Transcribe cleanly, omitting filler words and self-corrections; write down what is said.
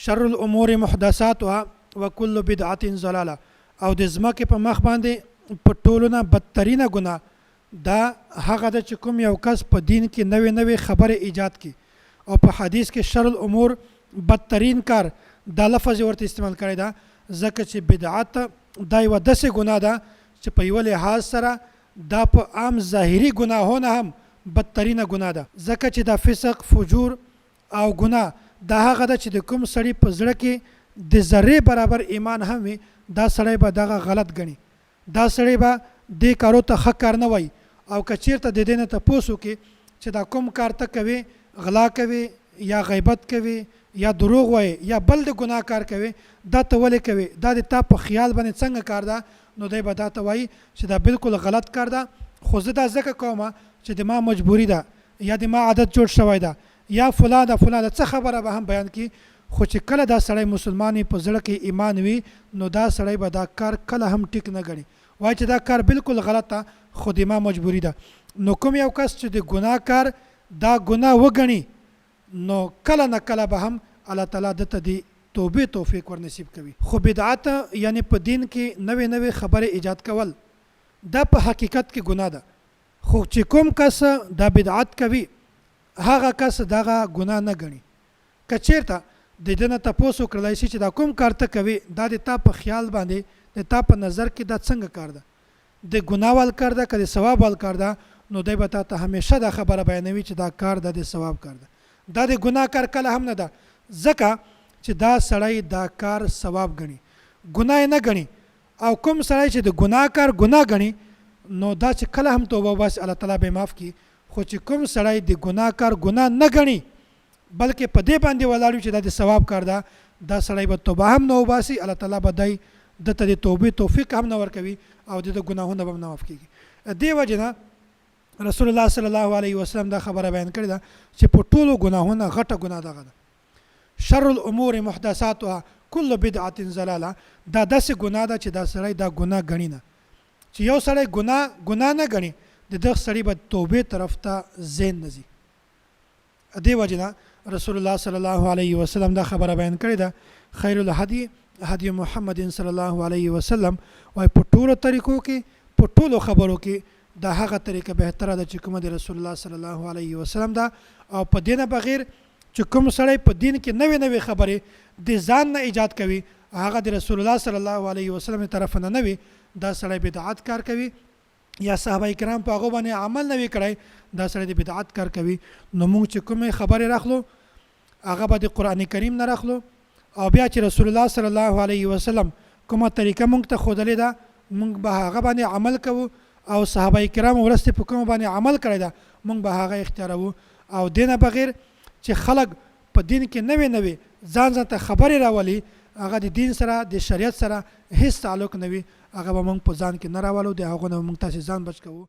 شر الامور محدثاتها وكل بدعة ضلاله. او د ځمکې په مخ باندې په ټولو نه بدترینه ګناه دا هغه ده چې کوم یو کس په دین کې نوې نوې خبرې ایجاد کړي. او په حدیث کې شر الامور بدترین کار دا لفظ ورته استعمال کړی دا ځکه چې بدعت دا یوه داسې ګناه ده چې په یوه لحاظ سره دا په عام ظاهري ګناهونه هم بدترینه ګناه ده، ځکه چې دا فسق فجور او ګناه دا هغه ده چې د کوم سړي په زړه کې د ذرې برابر ایمان هم وي دا سړی به دغه غلط ګڼي، دا سړی به دې کارو ته ښه کار نه وایي. او که چېرته د دې نه تپوس وکړي چې دا کوم کار ته کوي، غلا کوي یا غیبت کوي یا دروغ وایي یا بل د ګناه کار کوي، دا ته ولې کوي، دا د تا په خیال باندې څنګه کار ده، نو دی به دا ته وایي چې دا بالکل غلط کار ده. خو زه دا ځکه کوم چې د ما مجبوري ده یا د ما عادت جوړ شوی ده یا فلان څه خبره به هم بیان کړي. خو چې کله دا سړی مسلمان په زړه کې ایمان وي نو دا سړی به دا کار کله هم ټیک نه ګڼي، وایي چې دا کار بالکل غلط ده خو د ما مجبوري ده. نو کوم یو کس چې د ګناه کار دا ګناه وګڼي نو کله نه کله به هم الله تعالی دته د توبې توفیق ورنصیب کوي. خو بدعت یعنی په دین کې نوې نوې خبرې ایجاد کول دا په حقیقت کې ګناه ده. خو چې کوم کس دا بدعت کوي هغه کس دغه ګناه نه ګڼي. که چېرته د دې نه تپوس وکړلی شي چې دا کوم کار ته کوي دا د تا په خیال باندې د تا په نظر کې دا څنګه کار ده، د ګناه وال کار ده که د ثواب وال کار ده، نو دی به تا ته همیشه دا خبره بیانوي چې دا کار د ثواب کار ده، دا د ګناه کار کله هم نه ده، ځکه چې دا سړی دا کار ثواب ګڼي، ګناه نه ګڼي. او کوم سړی چې د ګناه کار ګناه ګڼي نو دا چې کله هم توبه وباسي الله تعالی به معاف کړي. خو چې کوم سړی د ګناه کار ګناه نه ګڼي بلکې په دې باندې ولاړ وي چې دا د ثواب کار ده، دا سړی به توبه هم نه وباسي، الله تعالی به دی دته د توبې توفیق هم نه ورکوي او د ګناهونه به هم نه معاف کېږي. دې وجې نه رسول الله صلی الله علیه وسلم دا خبره بیان کړې ده چې په ټولو ګناهونه غټه ګناه دغه ده. شر الامور محدثاتها کل بدعة ضلاله. دا داسې ګناه ده چې دا سړی دا ګناه ګڼي نه، چې یو سړی ګناه نه ګڼي د دغه سړي به توبې طرف ته ذهن نه ځي. دې وجې نه رسول الله صلی الله علیه وسلم دا خبره بیان کړې ده خیر الهدي هدي محمد صلی الله علیه وسلم. وایي په ټولو طریقو کې په ټولو خبرو کې دا هغه طریقه بهتره ده چې کومه د رسول الله صلی الله علیه وسلم ده. او په دې نه بغیر چې کوم سړی په دین کې نوې نوې خبرې د ځان نه ایجاد کوي هغه د رسول الله صلی الله علیه وسلم طرف نه وي، دا سړی بدعت کار کوي یا صحابه کرام په هغه باندې عمل نه وي کړی، دا سړی د بدعت کار کوي. نو موږ چې کومې خبرې راخلو هغه به د قرآن کریم نه راخلو او بیا چې رسول الله صلی الله علیه وسلم کومه طریقه موږ ته ښودلې ده موږ به هغه باندې عمل کوو، او صحابه کرام وروسته په کومه باندې عمل کړی ده موږ به هغه اختیاروو. او دې نه بغیر چې خلک په دین کې نوې نوې ځان ته خبرې راولي هغه د دین سره د شریعت سره هیڅ تعلق نه وي، هغه به موږ په ځان کې نه راولو، د هغو نه موږ تاسې ځان بچ کوو.